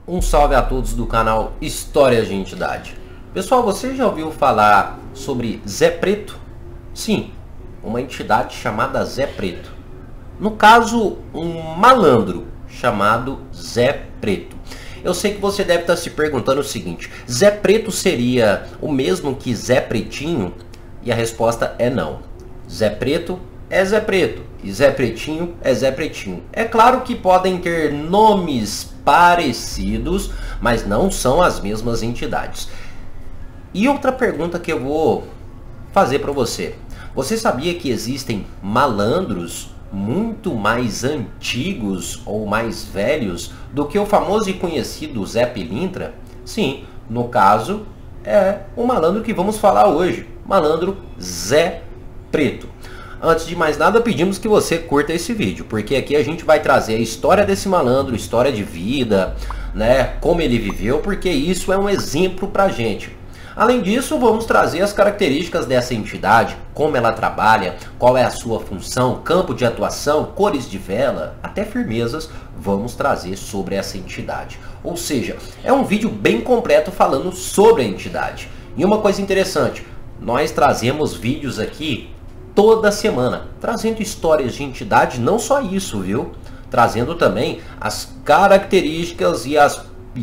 Um salve a todos do canal Histórias de Entidade. Pessoal, você já ouviu falar sobre Zé Preto? Sim, uma entidade chamada Zé Preto. No caso, um malandro chamado Zé Preto. Eu sei que você deve estar se perguntando o seguinte: Zé Preto seria o mesmo que Zé Pretinho? E a resposta é não. Zé Preto é Zé Preto e Zé Pretinho é Zé Pretinho. É claro que podem ter nomes parecidos, mas não são as mesmas entidades. E outra pergunta que eu vou fazer para você: você sabia que existem malandros muito mais antigos ou mais velhos do que o famoso e conhecido Zé Pilintra? Sim, no caso é o malandro que vamos falar hoje, malandro Zé Preto. Antes de mais nada, pedimos que você curta esse vídeo, porque aqui a gente vai trazer a história desse malandro, história de vida, né, como ele viveu, porque isso é um exemplo pra gente. Além disso, vamos trazer as características dessa entidade, como ela trabalha, qual é a sua função, campo de atuação, cores de vela, até firmezas, vamos trazer sobre essa entidade. Ou seja, é um vídeo bem completo falando sobre a entidade. E uma coisa interessante, nós trazemos vídeos aqui toda semana, trazendo histórias de entidade, não só isso, viu? Trazendo também as características e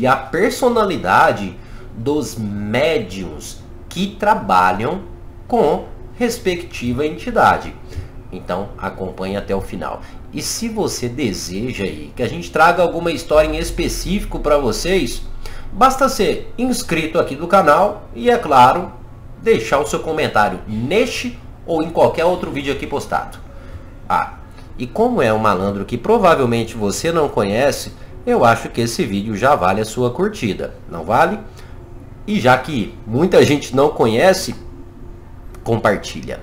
a personalidade dos médiuns que trabalham com respectiva entidade. Então acompanhe até o final. E se você deseja aí que a gente traga alguma história em específico para vocês, basta ser inscrito aqui do canal e, é claro, deixar o seu comentário neste ou em qualquer outro vídeo aqui postado. E como é um malandro que provavelmente você não conhece, eu acho que esse vídeo já vale a sua curtida, não vale? E já que muita gente não conhece, compartilha.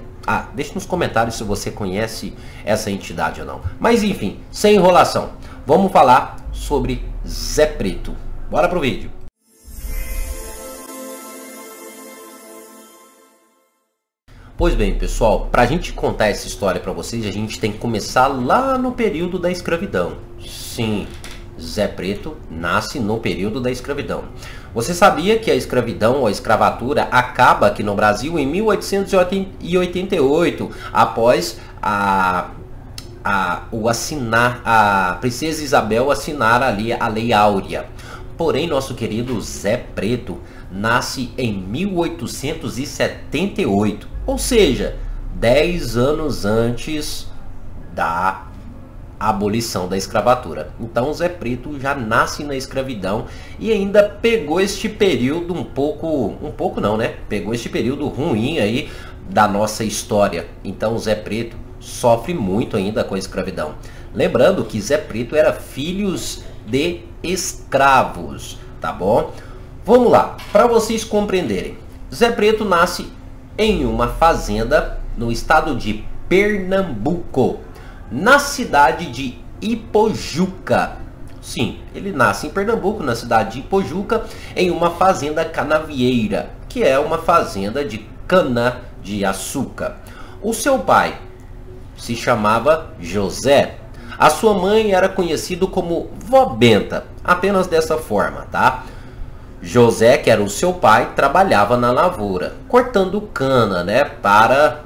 Deixe nos comentários se você conhece essa entidade ou não. Mas enfim, sem enrolação, vamos falar sobre Zé Preto. Bora pro vídeo. Pois bem, pessoal, para a gente contar essa história para vocês, a gente tem que começar lá no período da escravidão. Sim, Zé Preto nasce no período da escravidão. Você sabia que a escravidão ou a escravatura acaba aqui no Brasil em 1888, após a Princesa Isabel assinar ali a Lei Áurea. Porém, nosso querido Zé Preto nasce em 1878, ou seja, 10 anos antes da abolição da escravatura. Então Zé Preto já nasce na escravidão e ainda pegou este período pegou este período ruim aí da nossa história. Então Zé Preto sofre muito ainda com a escravidão. Lembrando que Zé Preto era filhos de escravos, tá bom? Vamos lá, para vocês compreenderem. Zé Preto nasce em uma fazenda no estado de Pernambuco, na cidade de Ipojuca. Sim, ele nasce em Pernambuco, na cidade de Ipojuca, em uma fazenda canavieira, que é uma fazenda de cana de açúcar. O seu pai se chamava José. A sua mãe era conhecida como Vó Benta, apenas dessa forma, tá? José, que era o seu pai, trabalhava na lavoura, cortando cana, né, para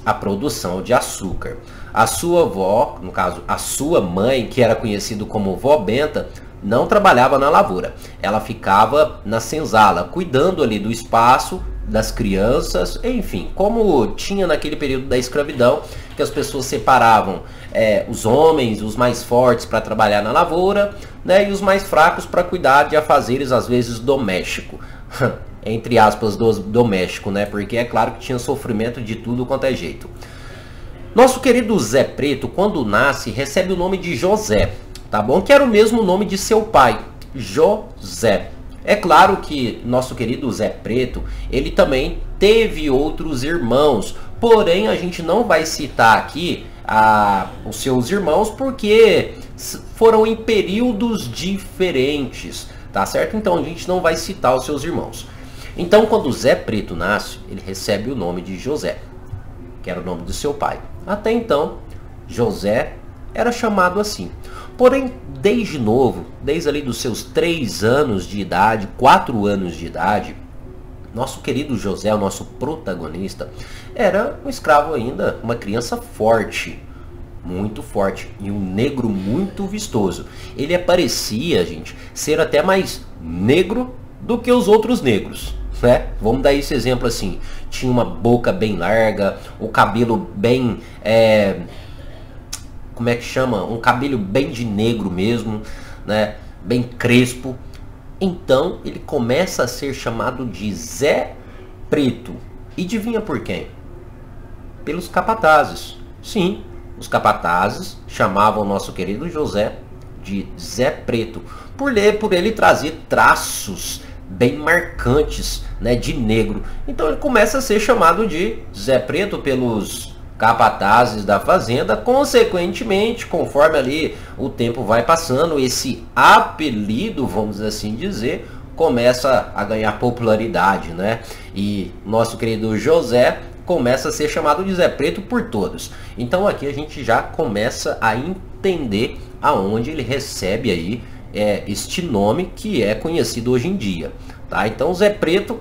a produção de açúcar. A sua avó, no caso, a sua mãe, que era conhecida como Vó Benta, não trabalhava na lavoura. Ela ficava na senzala, cuidando ali do espaço, das crianças, enfim, como tinha naquele período da escravidão, que as pessoas separavam os homens, os mais fortes para trabalhar na lavoura, né, e os mais fracos para cuidar de afazeres, às vezes, doméstico. Entre aspas, doméstico, né, porque é claro que tinha sofrimento de tudo quanto é jeito. Nosso querido Zé Preto, quando nasce, recebe o nome de José, tá bom? Que era o mesmo nome de seu pai, José. É claro que nosso querido Zé Preto, ele também teve outros irmãos, porém a gente não vai citar aqui os seus irmãos porque foram em períodos diferentes, tá certo? Então a gente não vai citar os seus irmãos. Então quando Zé Preto nasce, ele recebe o nome de José, que era o nome do seu pai. Até então, José era chamado assim. Porém, desde novo, desde ali dos seus 3 anos de idade, 4 anos de idade, nosso querido José, o nosso protagonista, era um escravo ainda, uma criança forte, muito forte, e um negro muito vistoso. Ele parecia, gente, ser até mais negro do que os outros negros, né? Vamos dar esse exemplo assim, tinha uma boca bem larga, o cabelo bem, como é que chama? Um cabelo bem de negro mesmo, né? Bem crespo. Então ele começa a ser chamado de Zé Preto. E adivinha por quem? Pelos capatazes. Sim, os capatazes chamavam o nosso querido José de Zé Preto, por ele trazer traços bem marcantes, né, de negro. Então ele começa a ser chamado de Zé Preto pelos capatazes da fazenda. Consequentemente, conforme ali o tempo vai passando, esse apelido, vamos assim dizer, começa a ganhar popularidade, né? E nosso querido José começa a ser chamado de Zé Preto por todos. Então aqui a gente já começa a entender aonde ele recebe aí este nome que é conhecido hoje em dia, tá? Então Zé Preto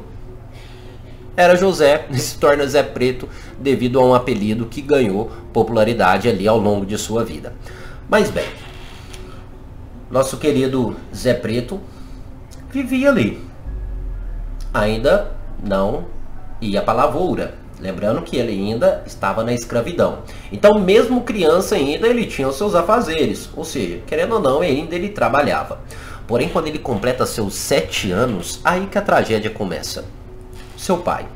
era José e se torna Zé Preto devido a um apelido que ganhou popularidade ali ao longo de sua vida. Mas bem, nosso querido Zé Preto vivia ali, ainda não ia para a lavoura, lembrando que ele ainda estava na escravidão. Então mesmo criança ainda ele tinha os seus afazeres, ou seja, querendo ou não ainda ele trabalhava. Porém quando ele completa seus 7 anos, aí que a tragédia começa. Seu pai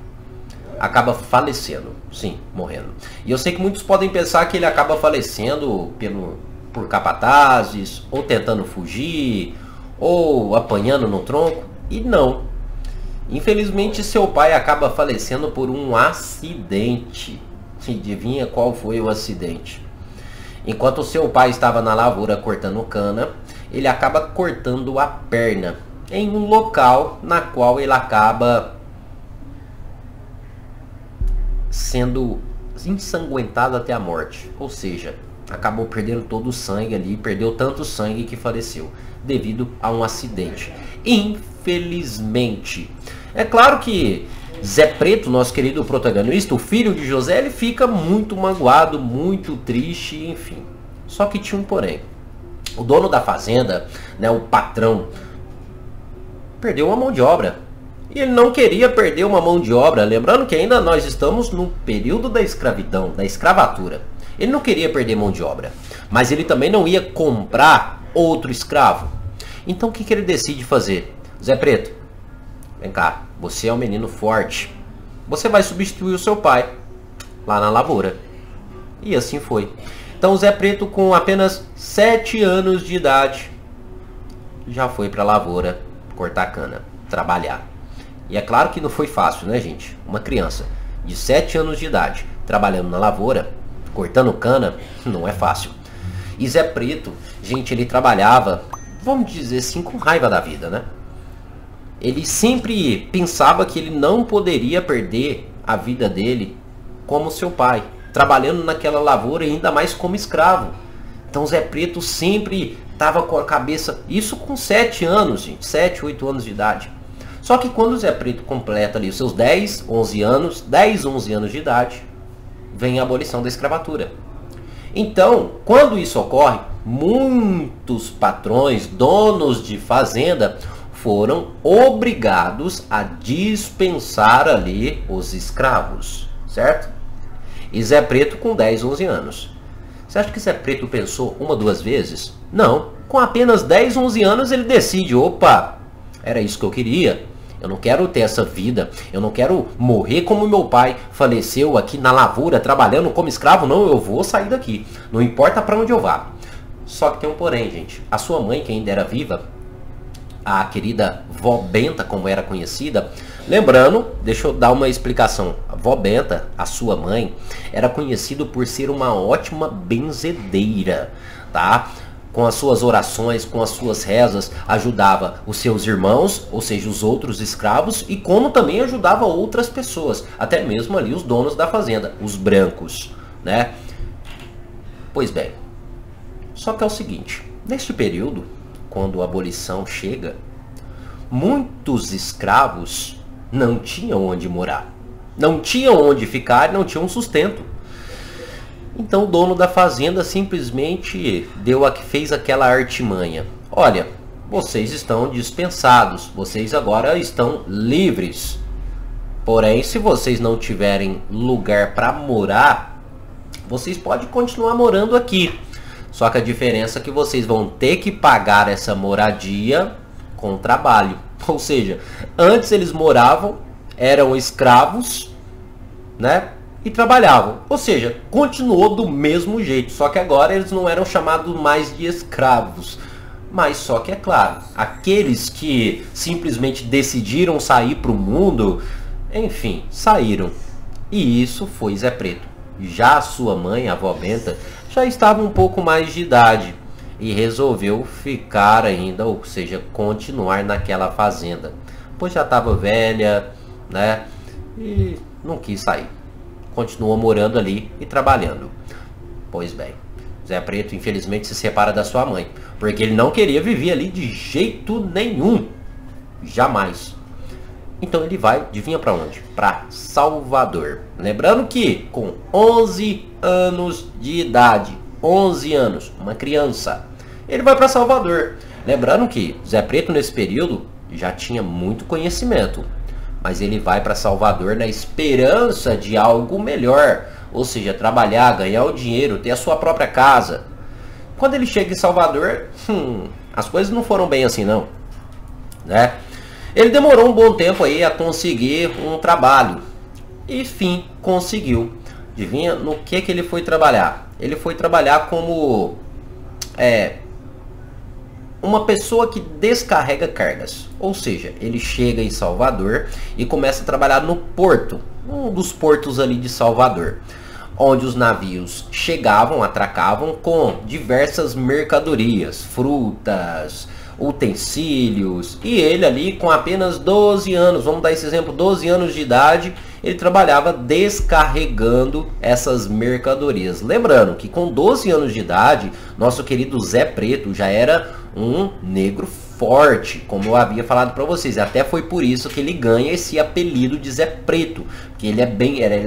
acaba falecendo, sim, morrendo. E eu sei que muitos podem pensar que ele acaba falecendo por capatazes, ou tentando fugir, ou apanhando no tronco, e não. Infelizmente seu pai acaba falecendo por um acidente. Adivinha qual foi o acidente? Enquanto seu pai estava na lavoura cortando cana, ele acaba cortando a perna em um local na qual ele acaba sendo ensanguentado até a morte, ou seja, acabou perdendo todo o sangue ali, perdeu tanto sangue que faleceu devido a um acidente. Infelizmente, é claro que Zé Preto, nosso querido protagonista, o filho de José, ele fica muito magoado, muito triste, enfim. Só que tinha um porém. O dono da fazenda, né, o patrão, perdeu uma mão de obra. E ele não queria perder uma mão de obra, lembrando que ainda nós estamos no período da escravidão, da escravatura. Ele não queria perder mão de obra, mas ele também não ia comprar outro escravo. Então o que ele decide fazer? Zé Preto, vem cá, você é um menino forte, você vai substituir o seu pai lá na lavoura. E assim foi. Então Zé Preto, com apenas 7 anos de idade, já foi para a lavoura cortar cana, trabalhar. E é claro que não foi fácil, né, gente? Uma criança de 7 anos de idade trabalhando na lavoura, cortando cana, não é fácil. E Zé Preto, gente, ele trabalhava, vamos dizer assim, com raiva da vida, né? Ele sempre pensava que ele não poderia perder a vida dele como seu pai, trabalhando naquela lavoura e ainda mais como escravo. Então Zé Preto sempre estava com a cabeça, isso com 7 anos, gente, 7, 8 anos de idade. Só que quando o Zé Preto completa ali os seus 10, 11 anos de idade, vem a abolição da escravatura. Então, quando isso ocorre, muitos patrões, donos de fazenda, foram obrigados a dispensar ali os escravos, certo? E Zé Preto com 10, 11 anos. Você acha que Zé Preto pensou uma, duas vezes? Não. Com apenas 10, 11 anos ele decide, opa, era isso que eu queria. Eu não quero ter essa vida, eu não quero morrer como meu pai faleceu aqui na lavoura, trabalhando como escravo, não, eu vou sair daqui, não importa para onde eu vá. Só que tem um porém, gente, a sua mãe, que ainda era viva, a querida Vó Benta, como era conhecida, lembrando, deixa eu dar uma explicação, a Vó Benta, a sua mãe, era conhecida por ser uma ótima benzedeira, tá? Com as suas orações, com as suas rezas, ajudava os seus irmãos, ou seja, os outros escravos, e como também ajudava outras pessoas, até mesmo ali os donos da fazenda, os brancos, né? Pois bem, só que é o seguinte, Neste período, quando a abolição chega, muitos escravos não tinham onde morar, não tinham onde ficar, não tinham sustento. Então o dono da fazenda simplesmente fez aquela artimanha. Olha, vocês estão dispensados, vocês agora estão livres. Porém, se vocês não tiverem lugar para morar, vocês podem continuar morando aqui. Só que a diferença é que vocês vão ter que pagar essa moradia com trabalho. Ou seja, antes eles moravam, eram escravos, né? E trabalhavam. Ou seja, continuou do mesmo jeito. Só que agora eles não eram chamados mais de escravos. Mas só que é claro, aqueles que simplesmente decidiram sair para o mundo, enfim, saíram. E isso foi Zé Preto. Já a sua mãe, a avó Benta, já estava um pouco mais de idade e resolveu ficar ainda, ou seja, continuar naquela fazenda. Pois já estava velha, né? E não quis sair. Continuou morando ali e trabalhando. Pois bem, Zé Preto infelizmente se separa da sua mãe, porque ele não queria viver ali de jeito nenhum. Jamais. Então ele vai, adivinha para onde? Para Salvador. Lembrando que com 11 anos de idade, 11 anos, uma criança, ele vai para Salvador. Lembrando que Zé Preto nesse período já tinha muito conhecimento, mas ele vai para Salvador na esperança de algo melhor, ou seja, trabalhar, ganhar o dinheiro, ter a sua própria casa. Quando ele chega em Salvador, as coisas não foram bem assim não, né? Ele demorou um bom tempo aí a conseguir um trabalho. E enfim, conseguiu. Adivinha no que ele foi trabalhar? Ele foi trabalhar como uma pessoa que descarrega cargas. Ou seja, ele chega em Salvador e começa a trabalhar no porto. Um dos portos ali de Salvador. Onde os navios chegavam, atracavam com diversas mercadorias. Frutas, utensílios, e ele ali com apenas 12 anos, vamos dar esse exemplo, 12 anos de idade, ele trabalhava descarregando essas mercadorias. Lembrando que com 12 anos de idade, nosso querido Zé Preto já era um negro forte, como eu havia falado para vocês, até foi por isso que ele ganha esse apelido de Zé Preto, que ele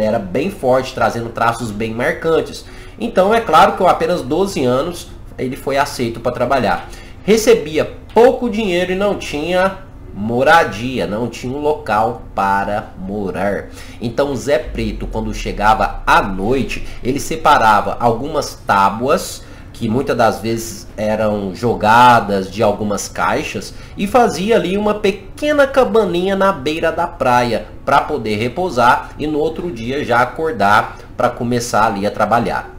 era bem forte, trazendo traços bem marcantes. Então é claro que com apenas 12 anos ele foi aceito para trabalhar. Recebia pouco dinheiro e não tinha moradia, não tinha um local para morar. Então Zé Preto, quando chegava à noite, ele separava algumas tábuas, que muitas das vezes eram jogadas de algumas caixas, e fazia ali uma pequena cabaninha na beira da praia, para poder repousar e no outro dia já acordar para começar ali a trabalhar.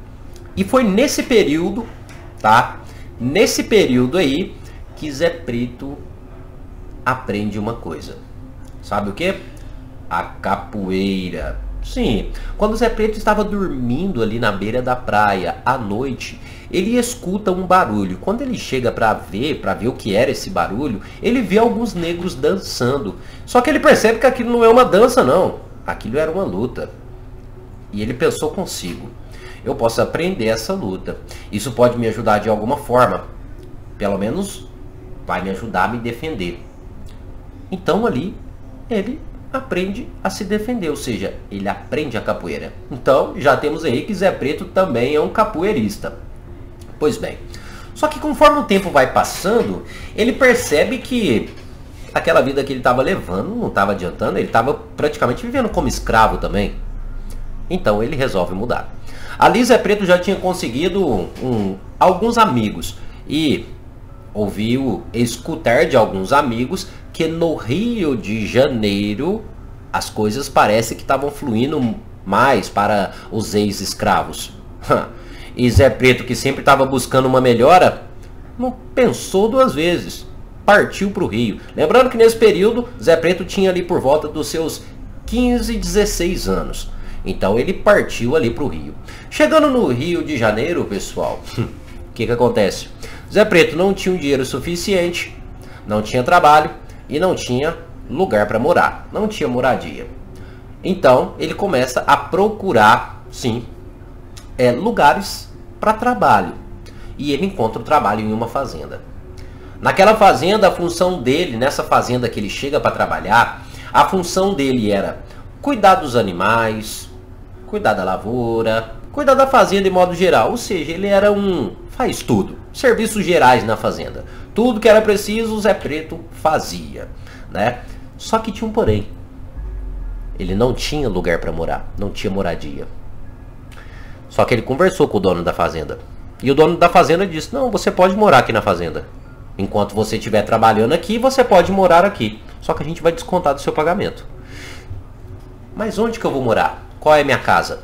E foi nesse período, tá? Nesse período aí que Zé Preto aprende uma coisa. Sabe o que? A capoeira. Sim, quando Zé Preto estava dormindo ali na beira da praia à noite, ele escuta um barulho. Quando ele chega para ver o que era esse barulho, ele vê alguns negros dançando. Só que ele percebe que aquilo não é uma dança não, aquilo era uma luta. E ele pensou consigo: eu posso aprender essa luta. Isso pode me ajudar de alguma forma. Pelo menos vai me ajudar a me defender. Então ali ele aprende a se defender, ou seja, ele aprende a capoeira. Então já temos aí que Zé Preto também é um capoeirista. Pois bem, só que conforme o tempo vai passando, ele percebe que aquela vida que ele estava levando não estava adiantando, ele estava praticamente vivendo como escravo também. Então ele resolve mudar. Ali Zé Preto já tinha conseguido alguns amigos e ouviu escutar de alguns amigos que no Rio de Janeiro as coisas parecem que estavam fluindo mais para os ex-escravos. E Zé Preto, que sempre estava buscando uma melhora, não pensou duas vezes, partiu para o Rio. Lembrando que nesse período Zé Preto tinha ali por volta dos seus 15, 16 anos. Então ele partiu ali para o Rio. Chegando no Rio de Janeiro, pessoal, o que acontece? Zé Preto não tinha um dinheiro suficiente, não tinha trabalho e não tinha lugar para morar, não tinha moradia. Então ele começa a procurar, sim, lugares para trabalho. e ele encontra o trabalho em uma fazenda. Naquela fazenda, a função dele, nessa fazenda que ele chega para trabalhar, a função dele era cuidar dos animais, cuidar da lavoura, cuidar da fazenda de modo geral. Ou seja, ele era faz tudo, serviços gerais na fazenda. Tudo que era preciso, o Zé Preto fazia, né? Só que tinha um porém. Ele não tinha lugar para morar, não tinha moradia. Só que ele conversou com o dono da fazenda. E o dono da fazenda disse: não, você pode morar aqui na fazenda. Enquanto você estiver trabalhando aqui, você pode morar aqui. Só que a gente vai descontar do seu pagamento. Mas onde que eu vou morar? Qual é a minha casa?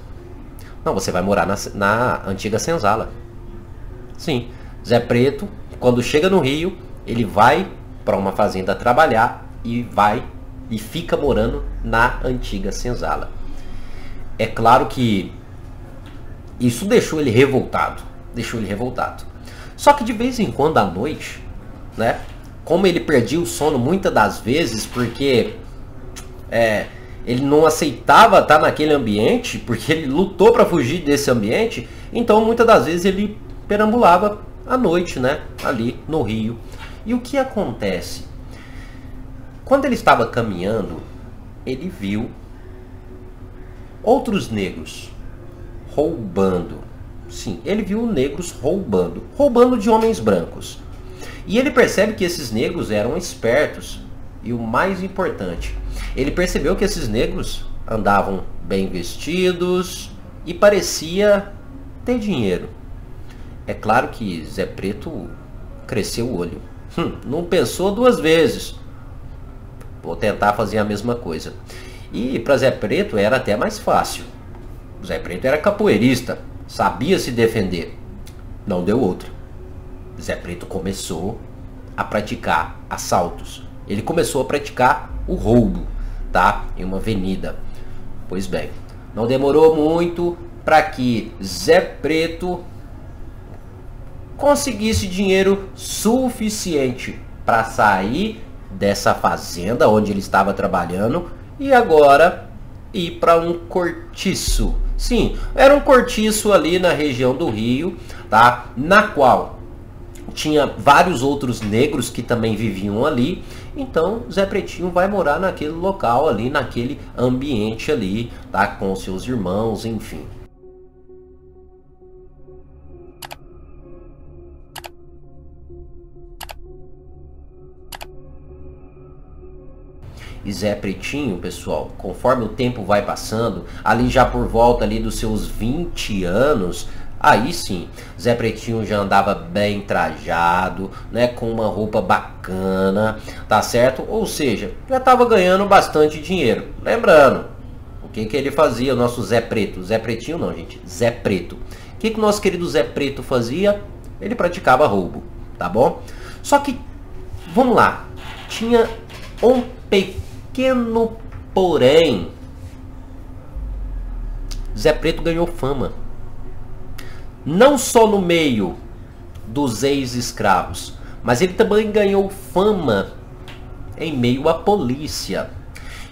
Não, você vai morar na antiga senzala. Sim, Zé Preto, quando chega no Rio, ele vai para uma fazenda trabalhar e fica morando na antiga senzala. É claro que isso deixou ele revoltado. Só que de vez em quando à noite, né? Como ele perdia o sono muitas das vezes, porque ele não aceitava estar naquele ambiente, porque ele lutou para fugir desse ambiente, então muitas das vezes ele perambulava à noite, né? Ali no Rio. E o que acontece? Quando ele estava caminhando, ele viu outros negros roubando. Sim, ele viu negros roubando de homens brancos. E ele percebe que esses negros eram espertos. E o mais importante, ele percebeu que esses negros andavam bem vestidos e parecia ter dinheiro. É claro que Zé Preto cresceu o olho. Não pensou duas vezes. Vou tentar fazer a mesma coisa. E para Zé Preto era até mais fácil. Zé Preto era capoeirista, sabia se defender. Não deu outra. Zé Preto começou a praticar assaltos. Ele começou a praticar o roubo, tá? Em uma avenida. Pois bem, não demorou muito para que Zé Preto conseguisse dinheiro suficiente para sair dessa fazenda onde ele estava trabalhando e agora ir para um cortiço. Sim, era um cortiço ali na região do Rio, tá? Na qual tinha vários outros negros que também viviam ali. Então Zé Pretinho vai morar naquele local ali, naquele ambiente ali, tá? Com seus irmãos, enfim. E Zé Pretinho, pessoal, conforme o tempo vai passando, ali já por volta ali dos seus 20 anos, aí sim, Zé Pretinho já andava bem trajado, né, com uma roupa bacana, tá certo? Ou seja, já estava ganhando bastante dinheiro. Lembrando, o que ele fazia, o nosso Zé Preto? Zé Pretinho não, gente, Zé Preto. O que o nosso querido Zé Preto fazia? Ele praticava roubo, tá bom? Só que, vamos lá, tinha um pequeno porém. Zé Preto ganhou fama. Não só no meio dos ex-escravos, mas ele também ganhou fama em meio à polícia.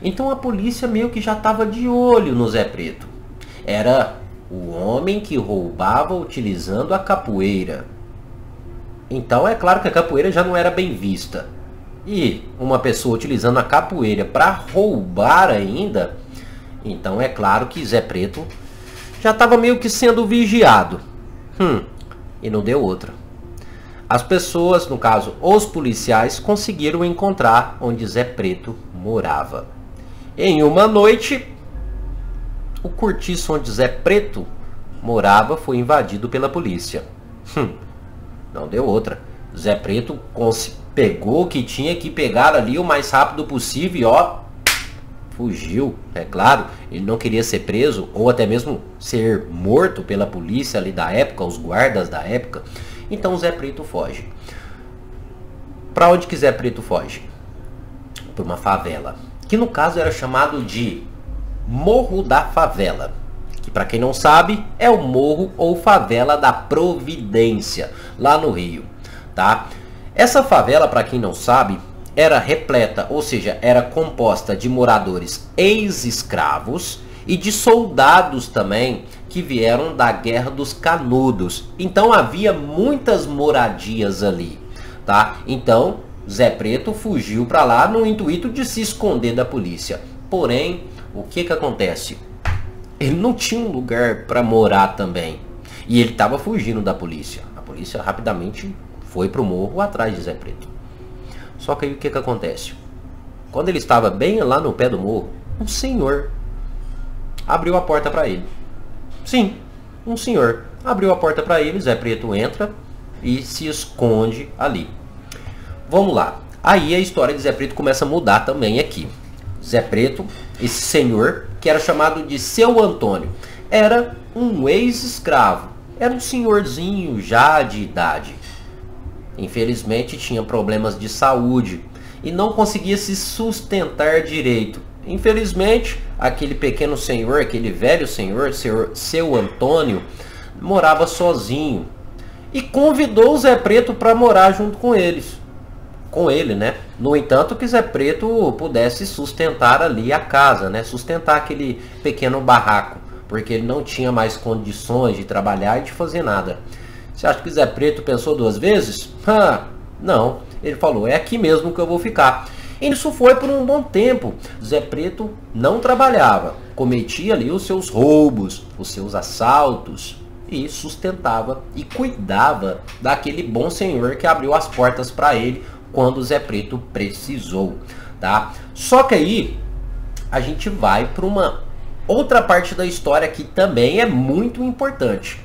Então a polícia meio que já estava de olho no Zé Preto. Era o homem que roubava utilizando a capoeira. Então é claro que a capoeira já não era bem vista. E uma pessoa utilizando a capoeira para roubar ainda, então é claro que Zé Preto já estava meio que sendo vigiado. E não deu outra. As pessoas, no caso os policiais, conseguiram encontrar onde Zé Preto morava. Em uma noite, o cortiço onde Zé Preto morava foi invadido pela polícia. Não deu outra. Zé Preto pegou o que tinha que pegar ali o mais rápido possível e ó, fugiu. É claro, ele não queria ser preso ou até mesmo ser morto pela polícia ali da época, os guardas da época. Então Zé Preto foge. Para onde que Zé Preto foge? Para uma favela, que no caso era chamado de Morro da Favela, que para quem não sabe é o morro ou favela da Providência, lá no Rio, tá? Essa favela, para quem não sabe, era repleta, ou seja, era composta de moradores ex-escravos e de soldados também que vieram da Guerra dos Canudos. Então havia muitas moradias ali, tá? Então Zé Preto fugiu para lá no intuito de se esconder da polícia. Porém, o que acontece? Ele não tinha um lugar para morar também. E ele estava fugindo da polícia. A polícia rapidamente foi para o morro atrás de Zé Preto. Só que aí o que acontece? Quando ele estava bem lá no pé do morro, um senhor abriu a porta para ele. Sim, um senhor abriu a porta para ele. Zé Preto entra e se esconde ali. Vamos lá. Aí a história de Zé Preto começa a mudar também aqui. Zé Preto, esse senhor, que era chamado de Seu Antônio, era um ex-escravo. Era um senhorzinho já de idade. Infelizmente tinha problemas de saúde e não conseguia se sustentar direito. Infelizmente, aquele pequeno senhor, aquele velho senhor, Seu Antônio, morava sozinho e convidou o Zé Preto para morar junto com ele, né? No entanto, que Zé Preto pudesse sustentar ali a casa, né? Sustentar aquele pequeno barraco, porque ele não tinha mais condições de trabalhar e de fazer nada. Você acha que Zé Preto pensou duas vezes? Não. Ele falou, é aqui mesmo que eu vou ficar. E isso foi por um bom tempo. Zé Preto não trabalhava, cometia ali os seus roubos, os seus assaltos e sustentava e cuidava daquele bom senhor que abriu as portas para ele quando Zé Preto precisou, tá? Só que aí a gente vai para uma outra parte da história que também é muito importante.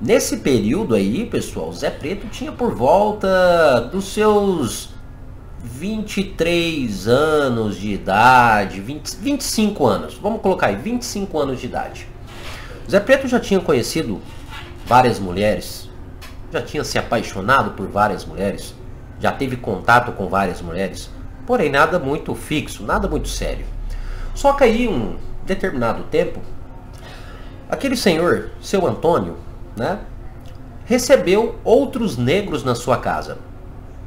Nesse período aí, pessoal, Zé Preto tinha por volta dos seus 23 anos de idade, 25 anos, vamos colocar aí, 25 anos de idade. Zé Preto já tinha conhecido várias mulheres, já tinha se apaixonado por várias mulheres, já teve contato com várias mulheres, porém nada muito fixo, nada muito sério. Só que aí, um determinado tempo, aquele senhor, Seu Antônio, né, recebeu outros negros na sua casa,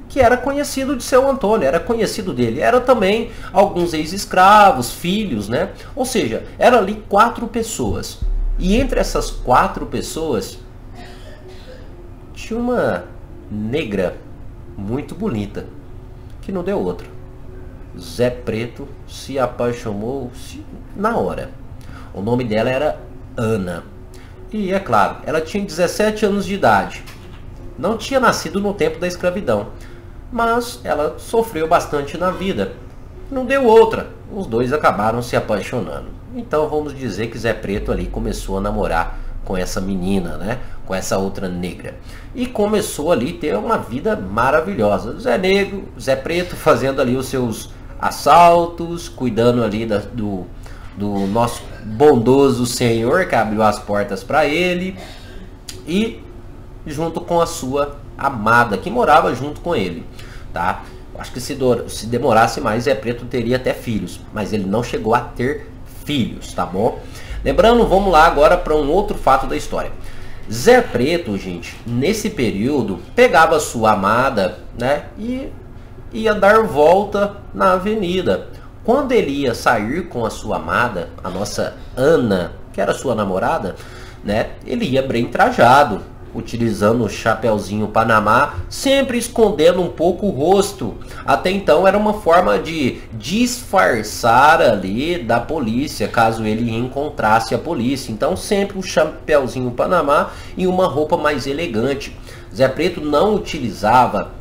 que era conhecido de Seu Antônio, era conhecido dele. Era também alguns ex-escravos, filhos, né? Ou seja, eram ali 4 pessoas. E entre essas 4 pessoas, tinha uma negra muito bonita, que não deu outra. Zé Preto se apaixonou na hora. O nome dela era Ana. E é claro, ela tinha 17 anos de idade. Não tinha nascido no tempo da escravidão, mas ela sofreu bastante na vida. Não deu outra. Os dois acabaram se apaixonando. Então vamos dizer que Zé Preto ali começou a namorar com essa menina, né? Com essa outra negra. E começou ali a ter uma vida maravilhosa. Zé Preto fazendo ali os seus assaltos, cuidando ali do nosso bondoso senhor que abriu as portas para ele, e junto com a sua amada que morava junto com ele, tá? Acho que se demorasse mais, Zé Preto teria até filhos, mas ele não chegou a ter filhos, tá bom? Lembrando, vamos lá agora para um outro fato da história. Zé Preto, gente, nesse período pegava sua amada, né, e ia dar volta na avenida. Quando ele ia sair com a sua amada, a nossa Ana, que era sua namorada, né, ele ia bem trajado, utilizando o chapeuzinho Panamá, sempre escondendo um pouco o rosto. Até então era uma forma de disfarçar ali da polícia, caso ele encontrasse a polícia. Então sempre um chapeuzinho Panamá e uma roupa mais elegante. Zé Preto não utilizava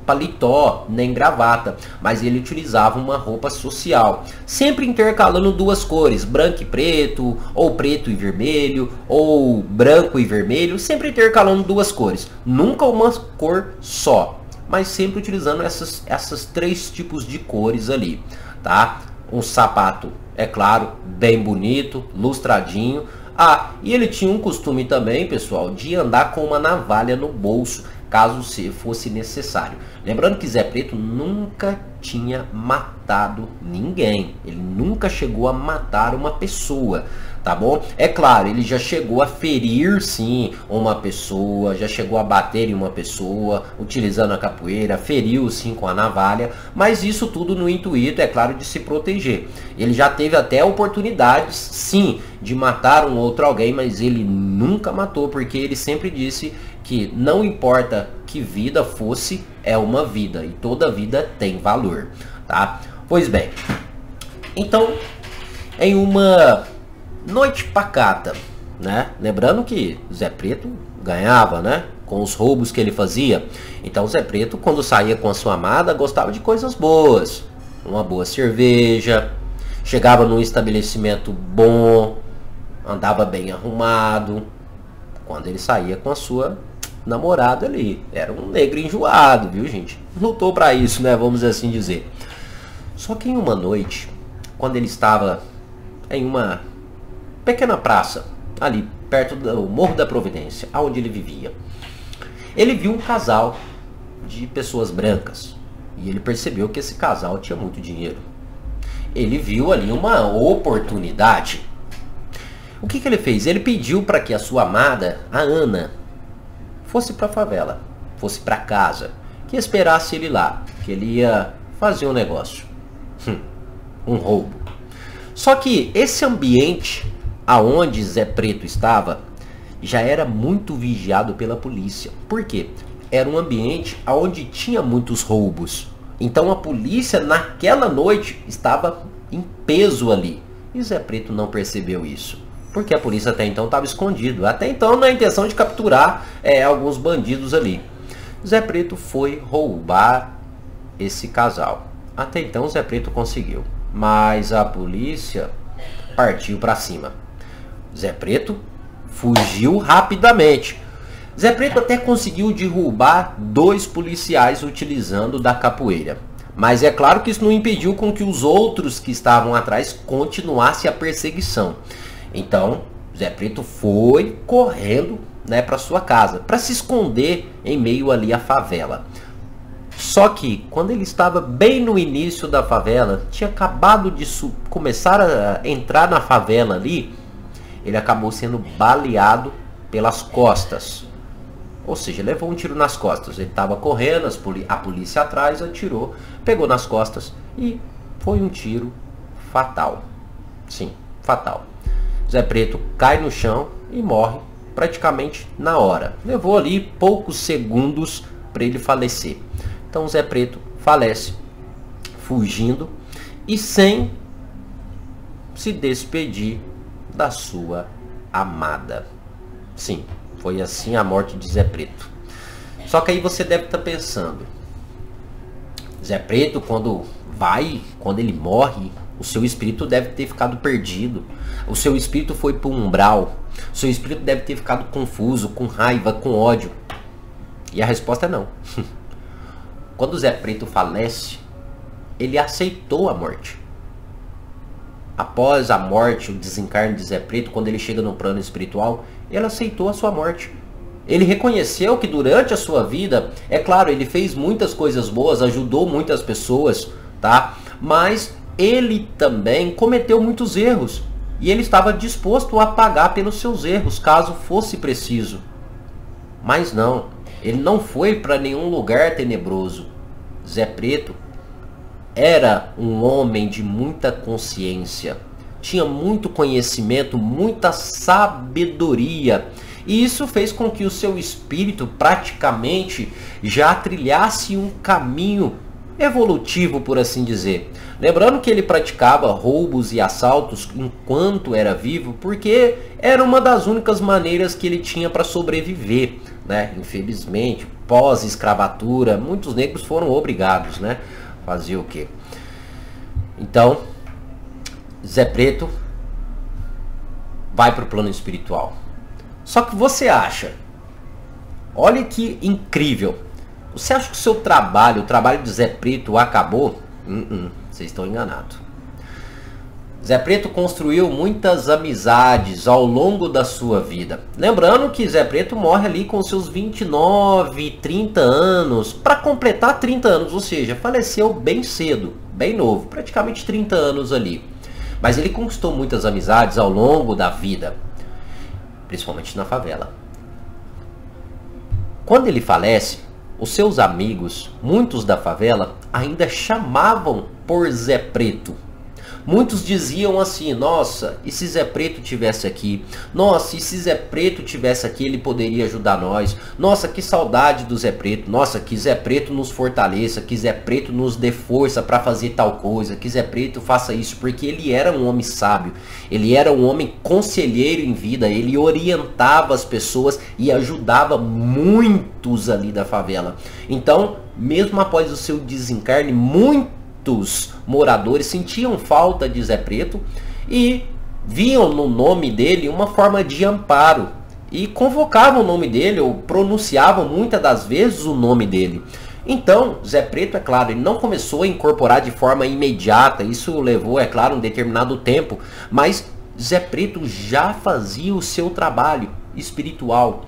paletó nem gravata, mas ele utilizava uma roupa social, sempre intercalando 2 cores, branco e preto, ou preto e vermelho, ou branco e vermelho, sempre intercalando 2 cores, nunca uma cor só, mas sempre utilizando essas 3 tipos de cores ali, tá? Um sapato, é claro, bem bonito, lustradinho. E ele tinha um costume também, pessoal, de andar com uma navalha no bolso, caso fosse necessário. Lembrando que Zé Preto nunca tinha matado ninguém. Ele nunca chegou a matar uma pessoa, tá bom? É claro, ele já chegou a ferir, sim, uma pessoa, já chegou a bater em uma pessoa, utilizando a capoeira, feriu, sim, com a navalha, mas isso tudo no intuito, é claro, de se proteger. Ele já teve até oportunidades, sim, de matar um outro alguém, mas ele nunca matou, porque ele sempre disse que não importa que vida fosse, é uma vida, e toda vida tem valor, tá? Pois bem, então, em uma noite pacata, né? Lembrando que Zé Preto ganhava, né? Com os roubos que ele fazia. Então Zé Preto, quando saía com a sua amada, gostava de coisas boas. Uma boa cerveja, chegava num estabelecimento bom, andava bem arrumado. Quando ele saía com a sua namorada ali, era um negro enjoado, viu, gente? Lutou pra isso, né? Vamos assim dizer. Só que em uma noite, quando ele estava em uma pequena praça, ali perto do Morro da Providência, onde ele vivia, ele viu um casal de pessoas brancas e ele percebeu que esse casal tinha muito dinheiro. Ele viu ali uma oportunidade. O que ele fez? Ele pediu para que a sua amada, a Ana, fosse para a favela, fosse para casa, que esperasse ele lá, que ele ia fazer um negócio, um roubo. Só que esse ambiente aonde Zé Preto estava já era muito vigiado pela polícia. Por quê? Era um ambiente onde tinha muitos roubos. Então a polícia naquela noite estava em peso ali. E Zé Preto não percebeu isso, porque a polícia até então estava escondido. Até então na intenção de capturar alguns bandidos ali. Zé Preto foi roubar esse casal. Até então Zé Preto conseguiu, mas a polícia partiu para cima. Zé Preto fugiu rapidamente. Zé Preto até conseguiu derrubar 2 policiais utilizando da capoeira. Mas é claro que isso não impediu com que os outros que estavam atrás continuassem a perseguição. Então, Zé Preto foi correndo, né, para sua casa, para se esconder em meio ali à favela. Só que, quando ele estava bem no início da favela, tinha acabado de começar a entrar na favela ali, ele acabou sendo baleado pelas costas. Ou seja, levou um tiro nas costas. Ele estava correndo, a polícia atrás atirou, pegou nas costas e foi um tiro fatal. Sim, fatal. Zé Preto cai no chão e morre praticamente na hora. Levou ali poucos segundos para ele falecer. Então Zé Preto falece, fugindo e sem se despedir da sua amada. Sim, foi assim a morte de Zé Preto. Só que aí você deve estar pensando, Zé Preto, quando ele morre, o seu espírito deve ter ficado perdido. O seu espírito foi para um umbral. O seu espírito deve ter ficado confuso, com raiva, com ódio. E a resposta é não. Quando Zé Preto falece, ele aceitou a morte. Após a morte, o desencarne de Zé Preto, quando ele chega no plano espiritual, ele aceitou a sua morte. Ele reconheceu que durante a sua vida, é claro, ele fez muitas coisas boas, ajudou muitas pessoas, tá? Mas ele também cometeu muitos erros. E ele estava disposto a pagar pelos seus erros, caso fosse preciso. Mas não, ele não foi para nenhum lugar tenebroso. Zé Preto era um homem de muita consciência, tinha muito conhecimento, muita sabedoria, e isso fez com que o seu espírito praticamente já trilhasse um caminho evolutivo, por assim dizer. Lembrando que ele praticava roubos e assaltos enquanto era vivo, porque era uma das únicas maneiras que ele tinha para sobreviver, né? Infelizmente, pós-escravatura, muitos negros foram obrigados, né? Fazer o quê? Então, Zé Preto vai para o plano espiritual. Só que você acha, olha que incrível, você acha que o seu trabalho, o trabalho de Zé Preto acabou? Vocês estão enganados. Zé Preto construiu muitas amizades ao longo da sua vida. Lembrando que Zé Preto morre ali com seus 29, 30 anos, para completar 30 anos, ou seja, faleceu bem cedo, bem novo, praticamente 30 anos ali. Mas ele conquistou muitas amizades ao longo da vida, principalmente na favela. Quando ele falece, os seus amigos, muitos da favela, ainda chamavam por Zé Preto. Muitos diziam assim: nossa, e se Zé Preto tivesse aqui? Nossa, e se Zé Preto tivesse aqui, ele poderia ajudar nós. Nossa, que saudade do Zé Preto. Nossa, que Zé Preto nos fortaleça, que Zé Preto nos dê força para fazer tal coisa, que Zé Preto faça isso, porque ele era um homem sábio, ele era um homem conselheiro em vida, ele orientava as pessoas e ajudava muitos ali da favela. Então, mesmo após o seu desencarne, muitos moradores sentiam falta de Zé Preto e viam no nome dele uma forma de amparo e convocavam o nome dele ou pronunciavam muitas das vezes o nome dele. Então, Zé Preto, é claro, ele não começou a incorporar de forma imediata, isso levou, é claro, um determinado tempo, mas Zé Preto já fazia o seu trabalho espiritual,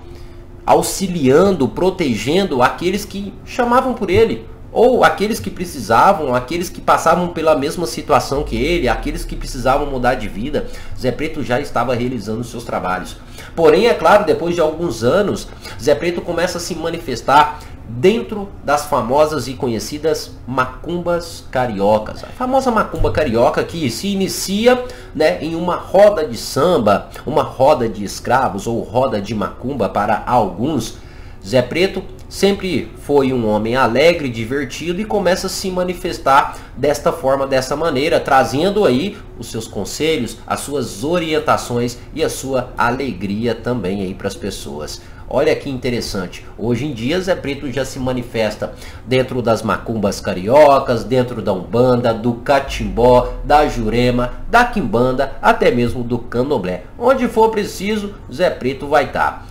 auxiliando, protegendo aqueles que chamavam por ele, ou aqueles que precisavam, aqueles que passavam pela mesma situação que ele, aqueles que precisavam mudar de vida. Zé Preto já estava realizando seus trabalhos. Porém, é claro, depois de alguns anos, Zé Preto começa a se manifestar dentro das famosas e conhecidas macumbas cariocas. A famosa macumba carioca que se inicia, né, em uma roda de samba, uma roda de escravos ou roda de macumba para alguns. Zé Preto sempre foi um homem alegre, divertido e começa a se manifestar desta forma, dessa maneira, trazendo aí os seus conselhos, as suas orientações e a sua alegria também aí para as pessoas. Olha que interessante, hoje em dia Zé Preto já se manifesta dentro das macumbas cariocas, dentro da Umbanda, do Catimbó, da Jurema, da Quimbanda, até mesmo do Candomblé. Onde for preciso, Zé Preto vai estar.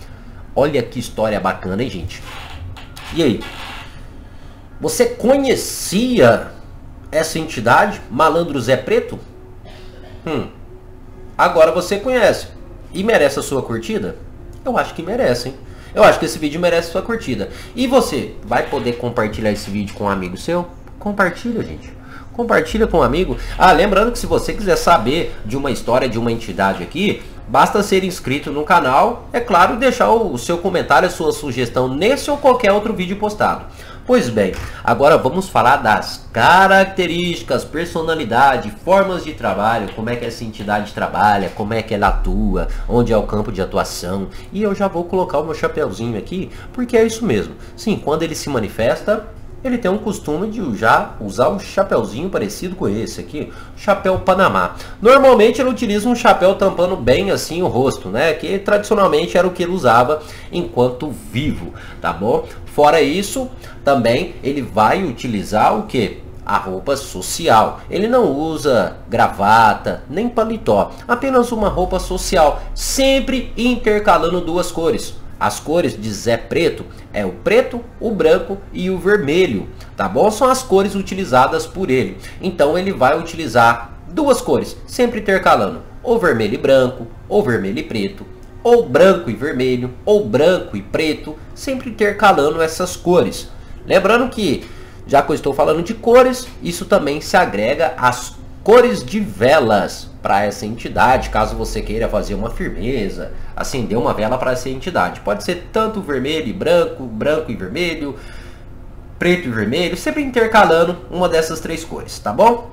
Olha que história bacana, hein, gente? E aí? Você conhecia essa entidade, Malandro Zé Preto? Agora você conhece. E merece a sua curtida? Eu acho que merece, hein? Eu acho que esse vídeo merece a sua curtida. E você vai poder compartilhar esse vídeo com um amigo seu? Compartilha, gente. Compartilha com um amigo. Ah, lembrando que se você quiser saber de uma história de uma entidade aqui, basta ser inscrito no canal, é claro, e deixar o seu comentário, a sua sugestão nesse ou qualquer outro vídeo postado. Pois bem, agora vamos falar das características, personalidade, formas de trabalho, como é que essa entidade trabalha, como é que ela atua, onde é o campo de atuação. E eu já vou colocar o meu chapeuzinho aqui, porque é isso mesmo. Sim, quando ele se manifesta, ele tem um costume de já usar um chapeuzinho parecido com esse aqui, chapéu Panamá. Normalmente ele utiliza um chapéu tampando bem assim o rosto, né? Que tradicionalmente era o que ele usava enquanto vivo, tá bom? Fora isso, também ele vai utilizar o que? A roupa social. Ele não usa gravata, nem paletó, apenas uma roupa social, sempre intercalando duas cores. As cores de Zé Preto é o preto, o branco e o vermelho, tá bom? São as cores utilizadas por ele. Então ele vai utilizar duas cores, sempre intercalando, ou vermelho e branco, ou vermelho e preto, ou branco e vermelho, ou branco e preto, sempre intercalando essas cores. Lembrando que, já que eu estou falando de cores, isso também se agrega às cores de velas para essa entidade, caso você queira fazer uma firmeza, acender uma vela para essa entidade. Pode ser tanto vermelho e branco, branco e vermelho, preto e vermelho, sempre intercalando uma dessas três cores, tá bom?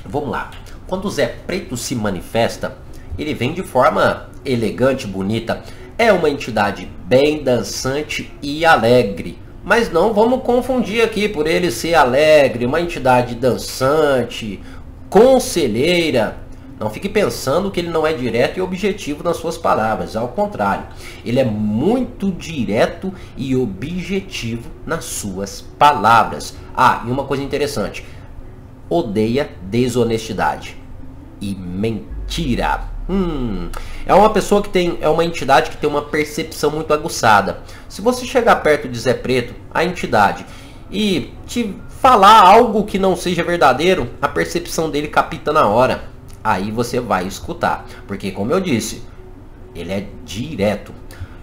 Vamos lá. Quando o Zé Preto se manifesta, ele vem de forma elegante, bonita. É uma entidade bem dançante e alegre. Mas não vamos confundir aqui por ele ser alegre, uma entidade dançante, conselheira. Não fique pensando que ele não é direto e objetivo nas suas palavras. Ao contrário, ele é muito direto e objetivo nas suas palavras. Ah, e uma coisa interessante. Odeia desonestidade e mentira. É uma pessoa que é uma entidade que tem uma percepção muito aguçada. Se você chegar perto de Zé Preto, a entidade, e te falar algo que não seja verdadeiro, a percepção dele capta na hora. Aí você vai escutar, porque como eu disse, ele é direto.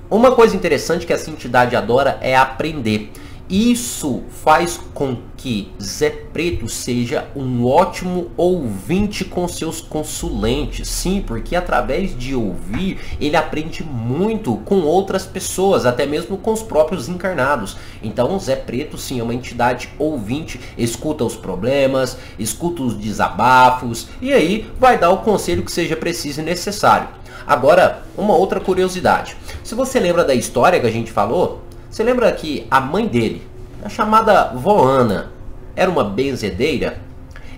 Uma coisa interessante que essa entidade adora é aprender. Isso faz com que Zé Preto seja um ótimo ouvinte com seus consulentes. Sim, porque através de ouvir, ele aprende muito com outras pessoas, até mesmo com os próprios encarnados. Então, Zé Preto, sim, é uma entidade ouvinte, escuta os problemas, escuta os desabafos, e aí vai dar o conselho que seja preciso e necessário. Agora, uma outra curiosidade. Se você lembra da história que a gente falou, você lembra que a mãe dele, a chamada Vó Ana, era uma benzedeira?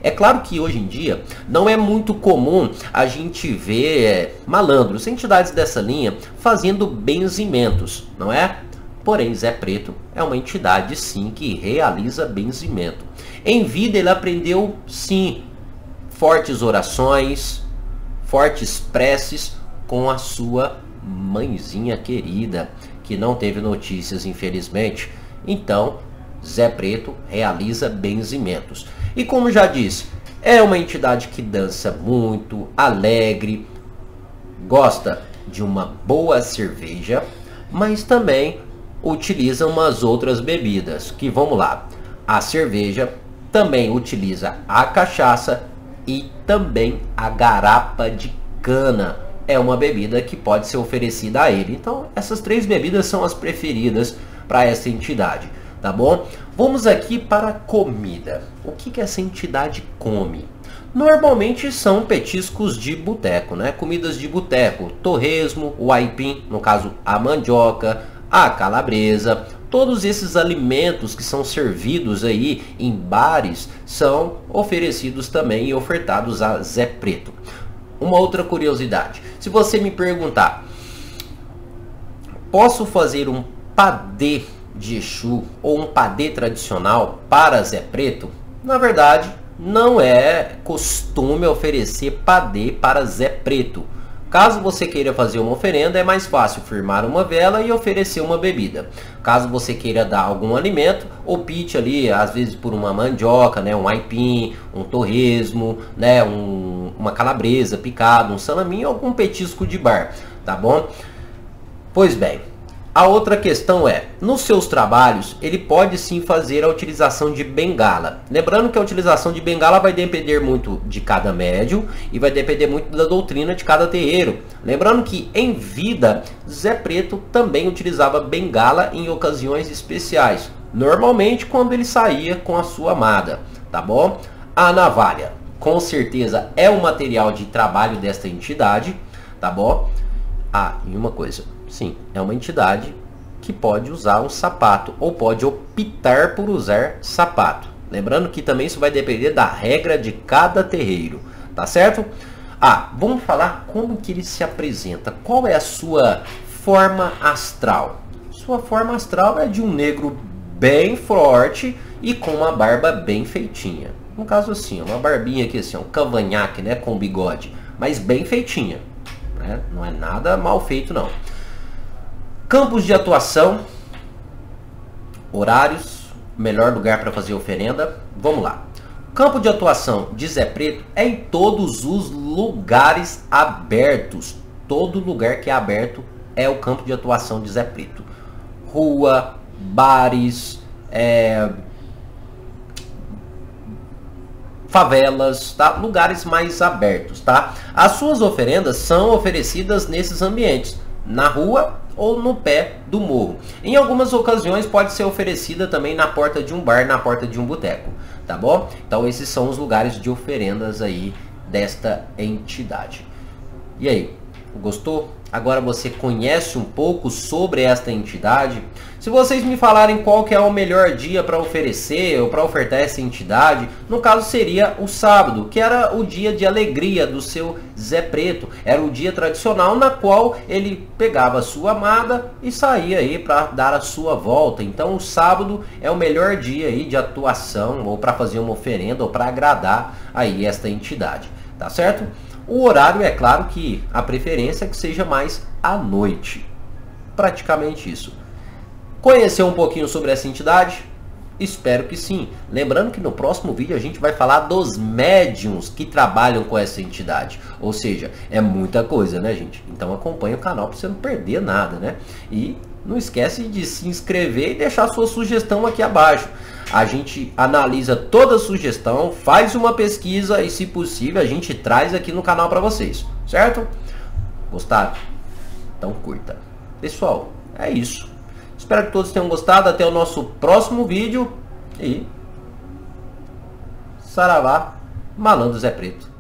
É claro que hoje em dia não é muito comum a gente ver malandros, entidades dessa linha, fazendo benzimentos, não é? Porém, Zé Preto é uma entidade, sim, que realiza benzimento. Em vida ele aprendeu, sim, fortes orações, fortes preces com a sua mãezinha querida, que não teve notícias, infelizmente. Então, Zé Preto realiza benzimentos. E como já disse, é uma entidade que dança muito, alegre, gosta de uma boa cerveja, mas também utiliza umas outras bebidas, que vamos lá. A cerveja, também utiliza a cachaça e também a garapa de cana. É uma bebida que pode ser oferecida a ele. Então, essas três bebidas são as preferidas para essa entidade, tá bom? Vamos aqui para a comida. O que essa entidade come? Normalmente são petiscos de boteco, né? Comidas de boteco, torresmo, o aipim, no caso a mandioca, a calabresa. Todos esses alimentos que são servidos aí em bares são oferecidos também e ofertados a Zé Preto. Uma outra curiosidade, se você me perguntar, posso fazer um padê de Exu ou um padê tradicional para Zé Preto? Na verdade, não é costume oferecer padê para Zé Preto. Caso você queira fazer uma oferenda, é mais fácil firmar uma vela e oferecer uma bebida. Caso você queira dar algum alimento, opte ali, às vezes por uma mandioca, né, um aipim, um torresmo, né, uma calabresa picada, um salaminho, algum petisco de bar, tá bom? Pois bem, a outra questão é, nos seus trabalhos, ele pode sim fazer a utilização de bengala. Lembrando que a utilização de bengala vai depender muito de cada médium e vai depender muito da doutrina de cada terreiro. Lembrando que em vida, Zé Preto também utilizava bengala em ocasiões especiais. Normalmente quando ele saía com a sua amada, tá bom? A navalha, com certeza é o material de trabalho desta entidade, tá bom? Ah, e uma coisa, sim, é uma entidade que pode usar um sapato ou pode optar por usar sapato. Lembrando que também isso vai depender da regra de cada terreiro, tá certo? Ah, vamos falar como que ele se apresenta. Qual é a sua forma astral? Sua forma astral é de um negro bem forte e com uma barba bem feitinha. No caso assim, uma barbinha aqui assim, um cavanhaque, né, com bigode, mas bem feitinha. Não é nada mal feito não. Campos de atuação, horários, melhor lugar para fazer oferenda. Vamos lá. Campo de atuação de Zé Preto é em todos os lugares abertos. Todo lugar que é aberto é o campo de atuação de Zé Preto. Rua, bares, favelas, tá? Lugares mais abertos, tá? As suas oferendas são oferecidas nesses ambientes, na rua ou no pé do morro. Em algumas ocasiões pode ser oferecida também na porta de um bar, na porta de um boteco, tá bom? Então esses são os lugares de oferendas aí desta entidade. E aí, gostou? Agora você conhece um pouco sobre esta entidade? Se vocês me falarem qual que é o melhor dia para oferecer ou para ofertar essa entidade, no caso seria o sábado, que era o dia de alegria do seu Zé Preto. Era o dia tradicional na qual ele pegava a sua amada e saía aí para dar a sua volta. Então o sábado é o melhor dia aí de atuação ou para fazer uma oferenda ou para agradar aí esta entidade, tá certo? O horário, é claro que a preferência é que seja mais à noite. Praticamente isso. Conheceu um pouquinho sobre essa entidade? Espero que sim. Lembrando que no próximo vídeo a gente vai falar dos médiums que trabalham com essa entidade. Ou seja, é muita coisa, né, gente? Então acompanha o canal para você não perder nada, né? E não esquece de se inscrever e deixar sua sugestão aqui abaixo. A gente analisa toda sugestão, faz uma pesquisa e, se possível, a gente traz aqui no canal para vocês, certo? Gostaram? Então curta. Pessoal, é isso. Espero que todos tenham gostado. Até o nosso próximo vídeo. E saravá, Malandro Zé Preto.